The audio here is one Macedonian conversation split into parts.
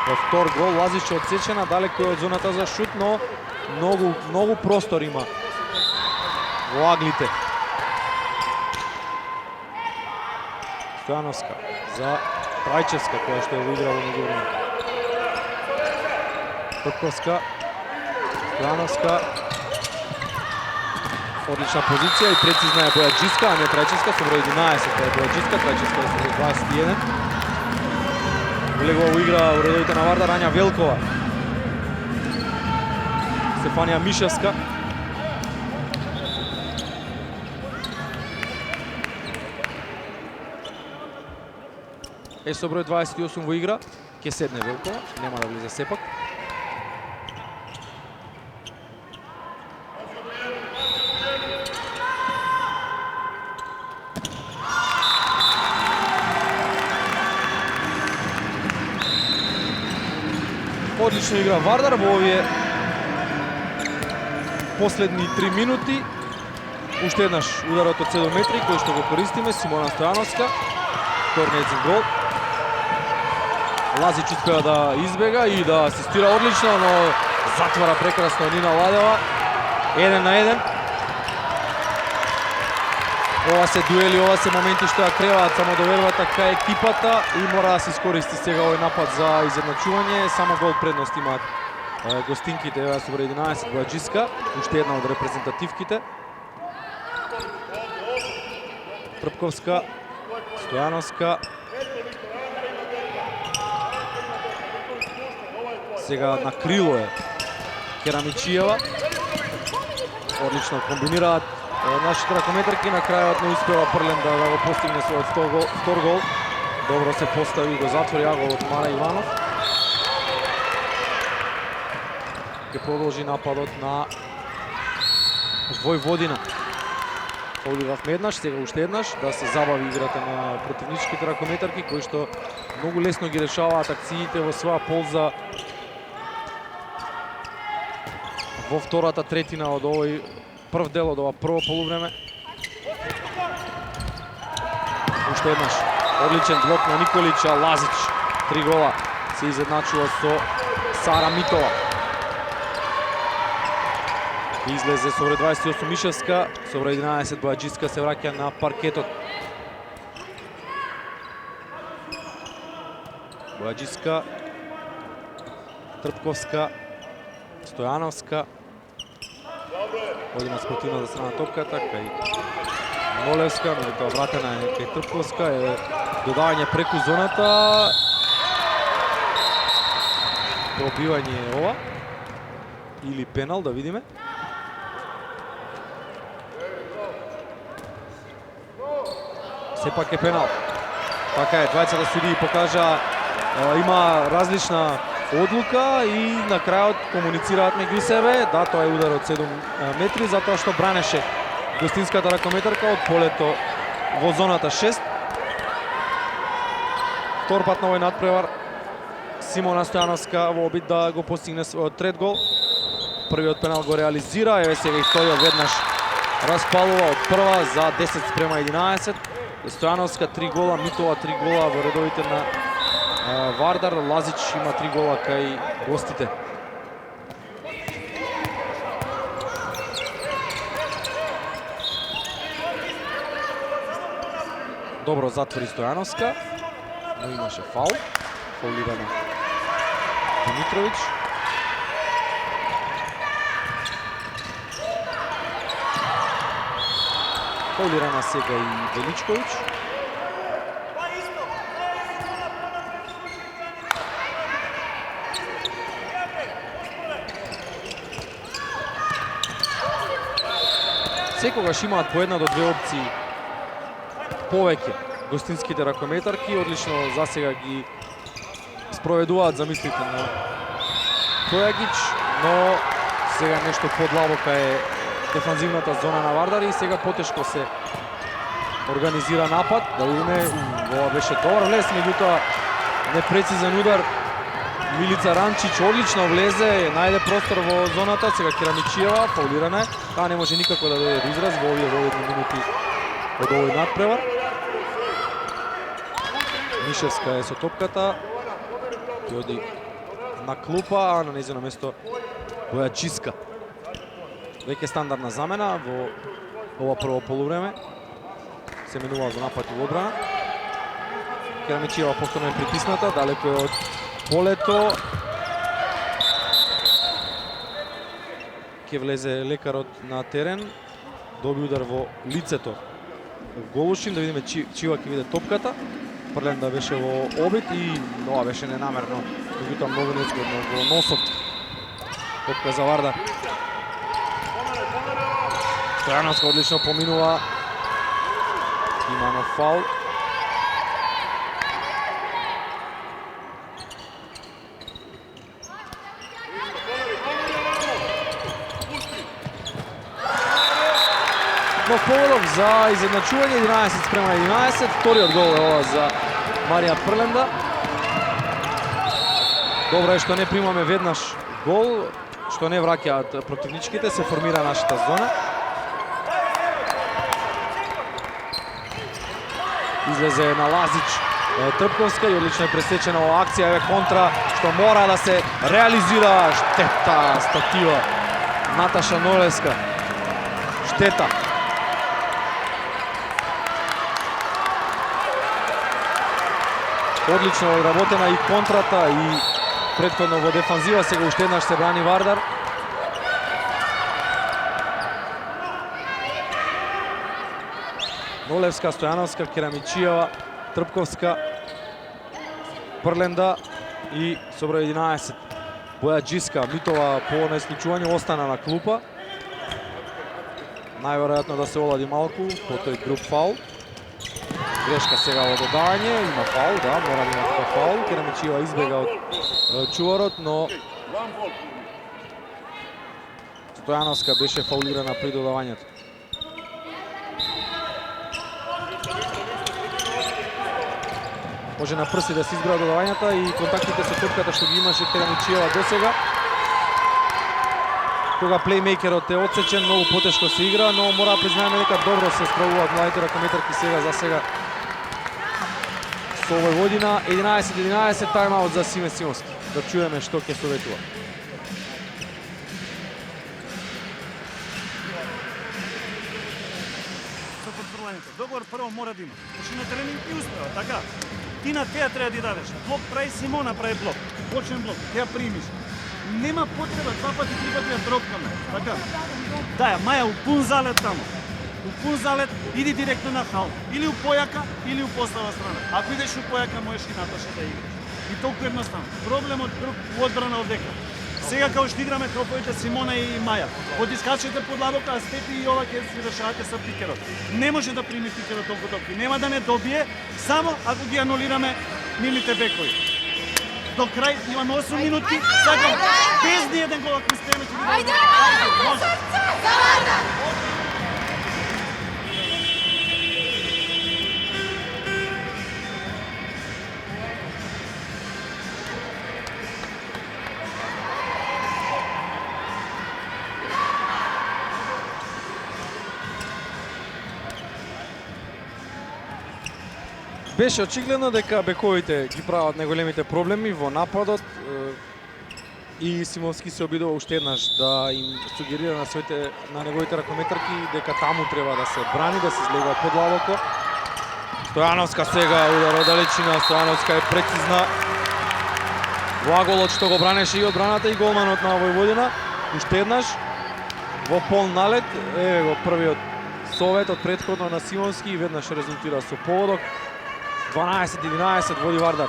Во втор гол Лазич одсечена далеку од зоната за шут, но многу простор има во аглите. Стојановска за Трајчевска, која што ја игра во меѓувреме. Трпковска, Стојановска. Одлична позиција и прецизна е Бојаджиска, а не Трајчевска, со број 11 е Бојаджиска, Трајчевска е со број 21. Влегува во игра во редовите на Вардар Ања Велкова. Стефанија Мишевска. Со број 28 во игра, ќе седне Велкова, нема да влезе сепак. Одлично игра Вардар во овие последни 3 минути. Уште еднаш ударот од 7 метри кој што го користиме, Симона Стојановска. Втор нејзин гол. Лазич успеа да избега и да асистира одлично, но затвара прекрасно Нина Ладева. 1-1. Ова се дуели, ова се моменти што ја креваат самодовербата кај екипата и мора да се искористи сега овој напад за изедначување. Само гол предност имаат гостинките, ева со број 11 Бојаджиска, уште една од репрезентативките. Трпковска, Стојановска. Сега на крило е Керамичиева. Одлично комбинираат нашите ракометарки, на крајот не успева Прлен да го постигне својот втор гол. Добро се постави и го затвори голот Мара Иванов. Ке продолжи нападот на Војводина. Оливавме еднаш, сега уште еднаш, да се забави играта на противничките ракометарки, кои што многу лесно ги решаваат акциите во своја полза во втората третина од овој прв дел од ова прво полувреме. Уште еднаш одличен блок на Николича, Лазич 3 гола се изедначува со Сара Митова. Излезе со број 28 Мишевска, со број 11 Бојаджиска се враќа на паркетот. Бојаджиска, Трпковска, Стојановска. Оди на спротивната страна топката, кај Нолевска, меѓутоа вратена е кај Трпковска, е додавање преку зоната. Пробивање е ова. Или пенал, да видиме. Сепак е пенал. Така е, двајцата судии покажа, има различна одлука и на крајот комуницираат меѓу себе. Да, тоа е удар од 7 метри, затоа што бранеше гостинската ракометарка од полето во зоната 6. Втор пат на овој надпревар Симона Стојановска во обид да го постигне својот трет гол. Првиот пенал го реализира, еве сега и вториот веднаш распалува од прва за 10:11. Стојановска 3 гола, Митова 3 гола во редовите на Вардар. Лазич има 3 гола кај гостите. Добро затвори Стојановска, но имаше фаул. Фаулирана Димитровиќ. Фаулирана сега и Величковиќ. Секогаш имаат по една до две опции повеќе гостинските ракометарки. Одлично засега ги спроведуваат замислите на Тојагич, но сега нешто подлабока е дефанзивната зона на Вардар и сега потешко се организира напад. Да видиме, ова беше добар влез, меѓутоа непрецизен удар. Милица Ранчич одлично влезе, најде простор во зоната, сега Керамичиева, фаулирана е. Таа не може никако да дојде до израз во овие доведни минути од овој надпревар. Мишевска е со топката, ќе оди на клупа, а на нејзино место Бојачиска. Веќе стандардна замена во ова прво полувреме. Се менува за напад во одбрана. Керамичиева повторно е притисната, далеко е од полето. Ке влезе лекарот на терен. Доби удар во лицето Голушин, да видиме чива ќе биде топката. Прленда беше во обид и ова беше ненамерно, меѓутоа многу незгодно во носот. Топка за Вардар. Стојановска одлично поминува. Има нов фаул. Но поводок за изедначување 11:11. Вториот гол е ова за Марија Прленда. Добро е што не примаме веднаш гол, што не враќаат противничките, се формира нашата зона. Излезе на Лазич Трпковска и одлично е пресечена ова акција. Еве контра што мора да се реализира. Штета, статива. Наташа Нолевска. Штета. Одлично одработена и контрата и претходно во дефанзива, сега уште еднаш се брани Вардар. Нолевска, Стојановска, Керамичиева, Трпковска, Прленда и со број 11 Бојаджиска. Митова по наислучување остана на клупа. Најверојатно да се олади малку по тој груп фаул. Грешка сега во додавање, има фаул, да, мора да има таков фаул. Керамичиева избега од чуварот, но Стојановска беше фаулирана при додавањето. Може на прси да се избра додавањата и контактите со топката што ги имаше Керамичиева досега. Кога плеймейкерот е отсечен, многу потешко се игра, но мора да признаеме дека добро се справуваат младите ракометарки за сега. Со Војводина 11:11, тајмаут за Симе Симовски. Да чуеме што ќе советува. Со потврдувањето. Договор прво мора да има. Значи на тренинг ти успева, така? Ти на теја треба да дадеш. Блок прави Симона, прави блок. Почен блок, теја примиш. Нема потреба 2 пати, 3 пати да дропкаме. Така? Да, Маја, у пун залет тамо. У пун залет, иди директно на хал. Или у појака, или у постава страна. Ако идеш у појака, можеш и Наташа да играш. И толку едноставно. Проблемот друг у одбрана овдека. Сега као што играме троповите Симона и Маја. Подискачете подлабока, а Степи и ова ќе си решавате со пикерот. Не може да прими пикерот толку топки. Нема да не добие, само ако ги анулираме нивните бекови. До крај имаме 8 минутки, сакам без ни еден гол ако успееме ќе ги дадеме. Ајде! Беше очигледно дека бековите ги прават најголемите проблеми во нападот и Симовски се обидува уште еднаш да им сугерира на неговите ракометарки дека таму треба да се брани, да се излегува подлабоко. Стојановска сега удар од далечина, Стојановска е прецизна. Ваголот што го бранеше и одбраната и голманот на Војводина. Уште еднаш во полн налет, еве го првиот совет од претходно на Симовски и веднаш резултира со поводок. 12:11 води Вардар.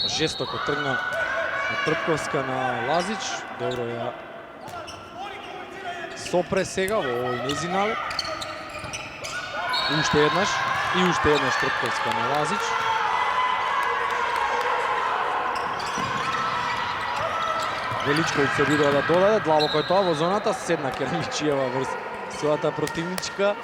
Жестоко тргна на Трпковска на Лазич. Добро ја сопре сега во овој нејзин налет. Уште еднаш Трпковска на Лазич. Величковиќ се обидува да додаде, длабоко е тоа во зоната, седна Керамичиева врз својата противничка.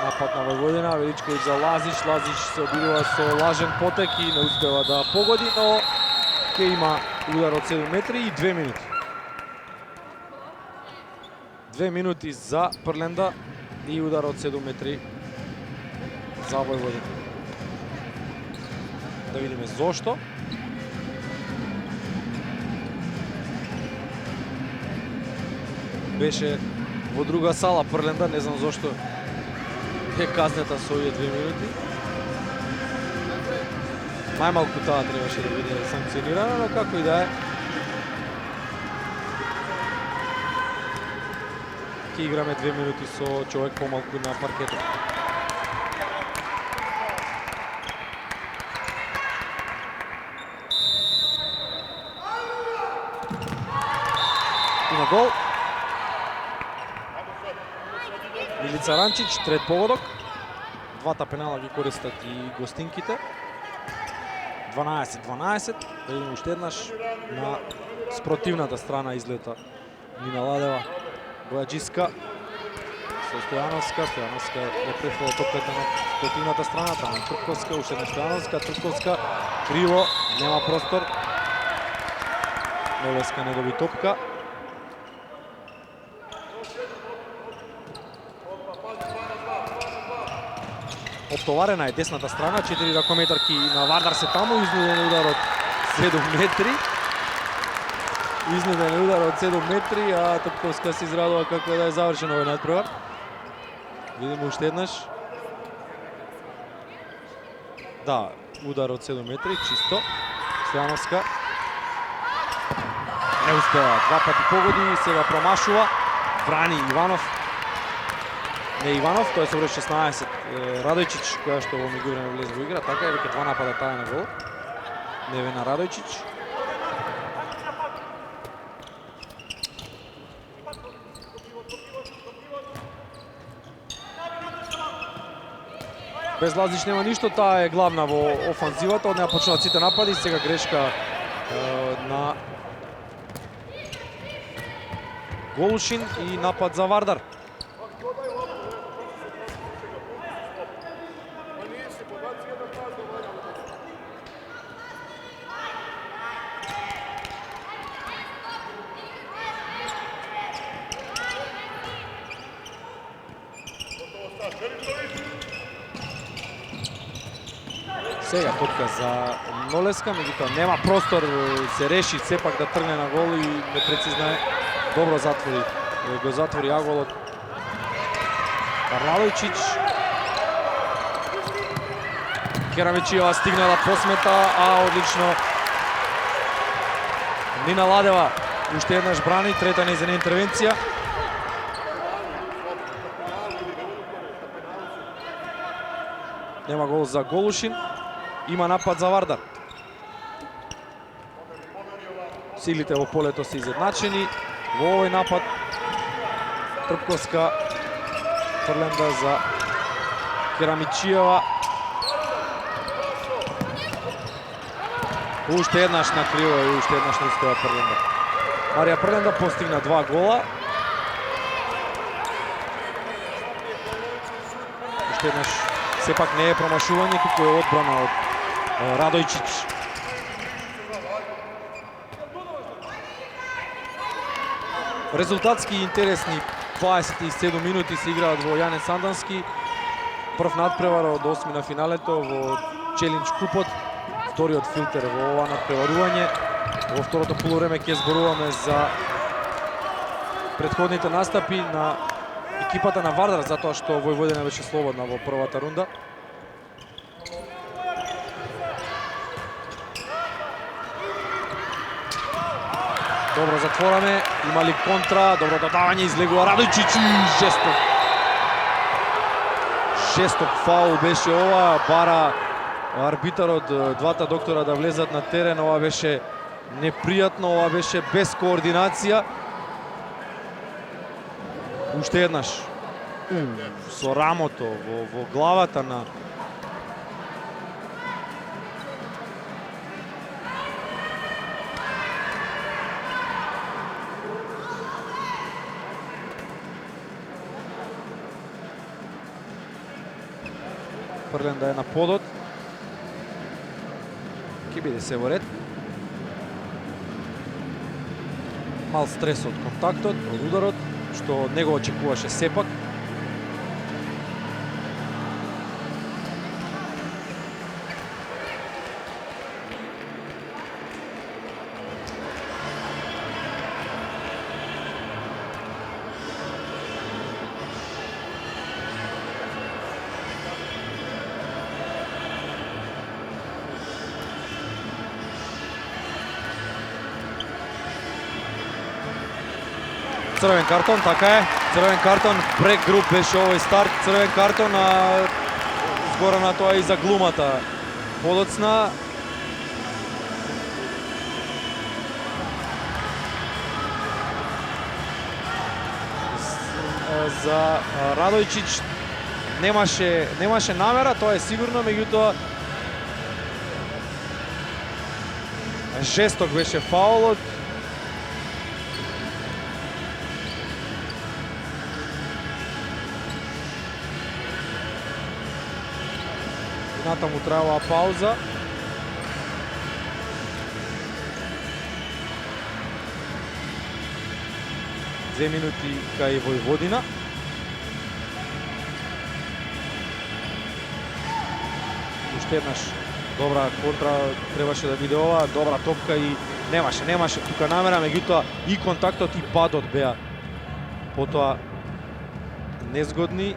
На Напад на Војводина, Величковиќ за Лазич, Лазич се обидува со лажен потек и не успева да погоди, но ќе има удар од 7 метри и 2 минути. 2 минути за Прленда и удар од 7 метри за Војводина. Да видиме зошто. Беше во друга сала Прленда, не знам зошто е казнета со овие 2 минути. Најмалку таа требаше да биде санкционирана, но како и да е. Ќе играме 2 минути со човек помалку на паркетот. Има гол. Милица Ранчич, трет погодок. Двата пенала ги користат и гостинките. 12-12. Да видим уште еднаш на спротивната страна излета Нина Ладева. Бојаджиска со Стојановска. Стојановска ја префала топката на спротивната страна. Таму Трпковска, уште една Стојановска. Трпковска криво, нема простор. Нолеска не доби топка. Оптоварена е десната страна, 4 ракометарки на Вардар се таму, изнуден удар од 7 метри. Изнуден удар од 7 метри, а Трпковска се израдува како да е завршен овој надпревар. Видимо уште еднаш. Да, удар од 7 метри, чисто. Стојановска. Не успева, два пати погоди, сега промашува. Брани Иванов. Не Иванов, тој се број 16. Радојчич, која што во меѓувреме влезе во игра, така е веќе два напада таа на гол. Невена Радојчич. Без Лазич нема ништо, таа е главна во офанзивата, од неа почнуваат сите напади, сега грешка на Голушин и напад за Вардар. Сега топка за Нолеска, меѓутоа нема простор, се реши сепак да тргне на гол и непрецизна е. Добро затвори, го затвори аголот Радојчич. Керамичиева стигна да посмета, а одлично Нина Ладева уште еднаш брани, трета нејзина интервенција. Нема гол за Голушин. Има напад за Вардар. Силите во полето се изедначени. Во овој напад Трпковска Прленда за Керамичиева. Уште еднаш на криво и уште еднаш не успева Прленда. Марија Прленда постигна 2 гола. Уште еднаш сепак не е промашување, туку е одбрана од Радојчич. Резултатски интересни 27 минути се играат во Јане Сандански. Прв надпревар од 8 на финалето во Челендж купот. Вториот филтер во ова надпреварување. Во второто полувреме ќе зборуваме за претходните настапи на екипата на Вардар, затоа што Војводина беше слободна во првата рунда. Добро затвораме, има ли контра, добро додавање, излегува Радојчич и жесток фаул беше ова, бара арбитарот двата доктора да влезат на терен, ова беше непријатно, ова беше без координација. Уште еднаш со рамото во главата на Спрленда е на подот. Ќе биде се во ред. Мал стрес од контактот, од ударот, што не го очекуваше сепак. Црвен картон, така е. Црвен картон, брек груп беше овој старт. Црвен картон, а згора на тоа и за глумата подоцна. За Радојчич немаше намера, тоа е сигурно, меѓутоа жесток беше фаулот. Натаму траела пауза. Две минути кај Војводина. Уште еднаш добра контра требаше да биде ова, добра топка и немаше тука намера, меѓутоа и контактот и падот беа потоа незгодни.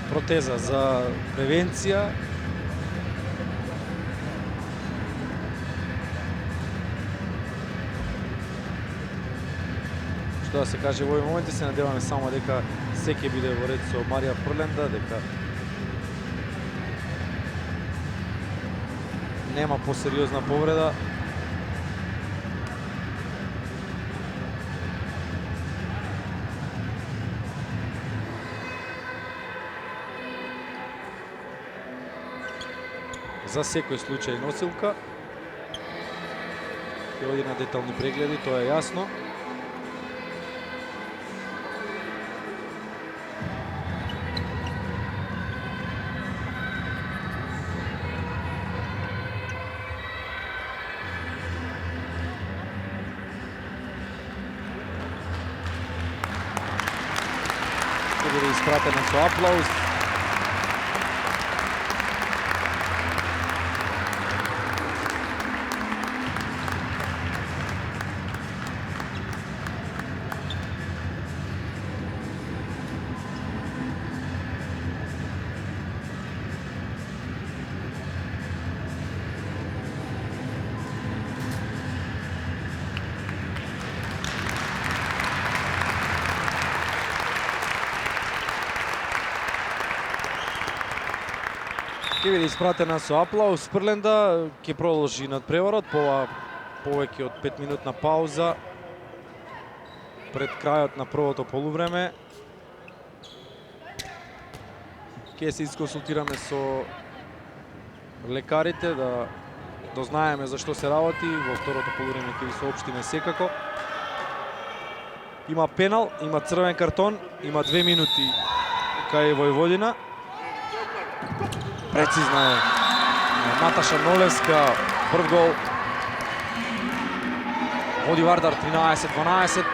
Протеза за превенција. Што да се каже во овој момент, се надеваме само дека се ќе биде во ред со Марија Фрленда, дека нема посериозна повреда. За секој случај носилка. Ќе оди на детални прегледи, тоа е јасно. Ќе биде испратена со аплауз. Ќе биде испратена со аплауз. Спрленда ќе продолжи надпреварот по повеќе од 5 минутна пауза пред крајот на првото полувреме. Ќе се исконсултираме со лекарите да дознаеме за што се работи, во второто полувреме ќе ви соопштиме секако. Има пенал, има црвен картон, има 2 минути кај Војводина. Прецизна е Наташа Нолевска, прв гол. Води Вардар 13-12.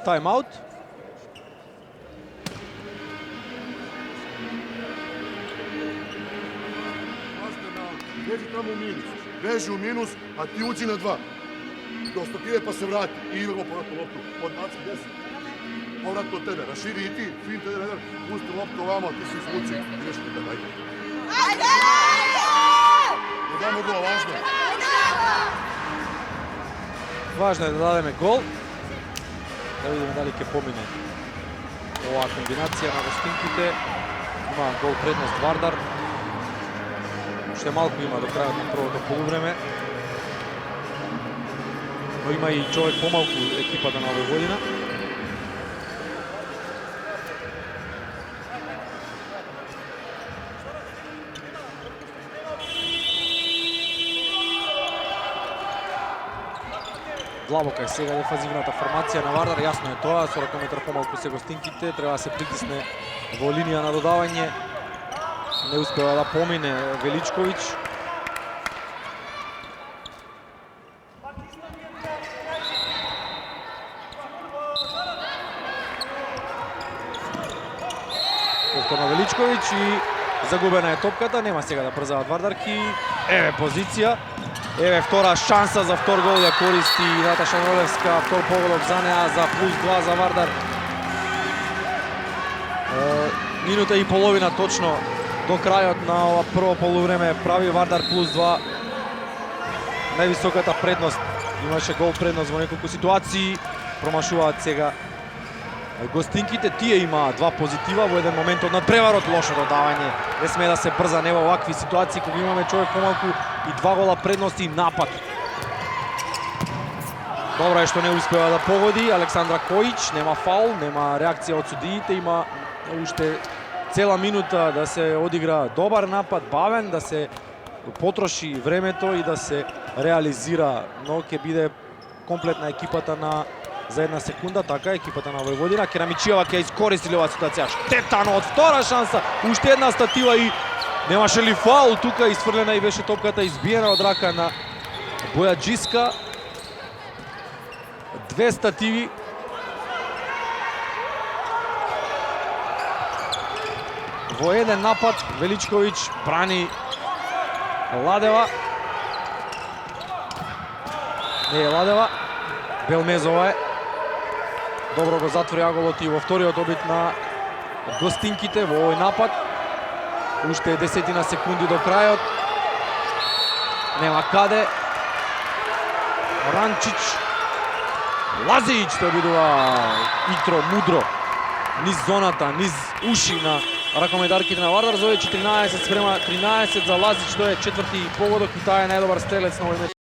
Тайм-аут. Бежи таму у минус. Бежи у минус, а ти уđi на 2. Доста ти е па се врати. И играмо повратно лопту. Од 20-10. Повратно од тебе. Рашири и ти. Финте тренер. Пусти лопту овамо, ти се излучи. Идеш на тебе, ајде. Ајде! Не дамо гол, важно е. Важно е да дадеме гол. Да видиме дали ќе помине оваа комбинација на гостинките. Има гол предност Вардар. Уште малку има до крајот на првото полувреме. Но има и човек помалку екипата на Војводина. Длабока е сега дефазивната формација на Вардар, јасно е тоа, со ракометар помалку се гостинките, треба да се притисне во линија на додавање. Не успева да помине Величковиќ. Повторно Величковиќ и загубена е топката, нема сега да брзаат Вардарки. Еве позиција. Еве втора шанса за втор гол ја користи Наташа Нолевска, втор поголок за неа за +2 за Вардар. Минута и половина точно до крајот на ова прво полувреме прави Вардар +2. Највисоката предност, имаше гол предност во неколку ситуации, промашуваат сега гостинките. Тие имаат 2 позитива во еден момент од надпреварот, лошо додавање. Не сме да се брза не во вакви ситуации кога имаме човек помалку и 2 гола предност и напад. Добро е што не успева да погоди Александра Којич, нема фаул, нема реакција од судиите, има уште цела минута да се одигра добар напад, бавен, да се потроши времето и да се реализира, но ќе биде комплетна екипата на за една секунда, така екипата на Војводина. Керамичиева ќе искористи оваа ситуација. Штетано од втора шанса, уште една статива и немаше ли фаул тука, изфрлена и беше топката избиена од рака на Бојаджиска. 2 стативи. Во еден напад Величковиќ брани Ладева. Не е Ладева, Белмезова е. Добро го затвори аголот и во вториот обид на гостинките во овој напад. Уште 10 секунди до крајот. Нема каде. Ранчич. Лазиć тој бидува итро, мудро. Низ зоната, низ уши на ракометарките на Вардар. Зове 14 спрема 13 за Лазиć, тој е четврти погодок и таа е најдобар стрелец на овој меч.